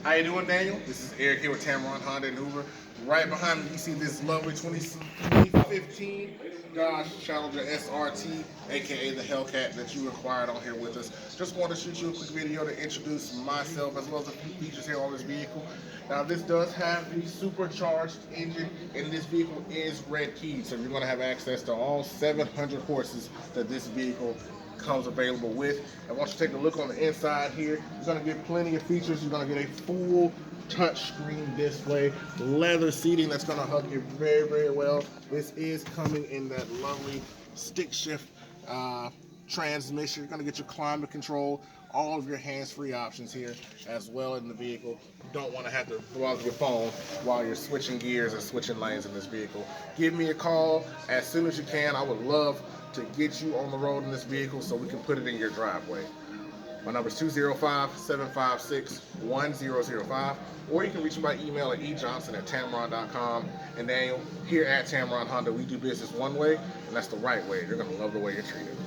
How you doing, Daniel? This is Eric here with Tameron Honda and Hoover. Right behind me, you see this lovely 2015 Dodge Challenger SRT, aka the Hellcat that you acquired on here with us. Just want to shoot you a quick video to introduce myself as well as a few features here on this vehicle. Now, this does have the supercharged engine, and this vehicle is red keyed, so you're going to have access to all 700 horses that this vehicle comes available with. And once you take a look on the inside here, you're going to get plenty of features. You're going to get a full touchscreen display, leather seating that's going to hug you very, very well. This is coming in that lovely stick shift transmission. You're going to get your climate control, all of your hands-free options here as well in the vehicle. You don't want to have to plug your phone while you're switching gears and switching lanes in this vehicle. Give me a call as soon as you can. I would love to get you on the road in this vehicle so we can put it in your driveway. My number is 205-756-1005, or you can reach me by email at ejohnson@tameron.com. And Daniel, here at Tameron Honda, we do business one way, and that's the right way. You're going to love the way you're treated.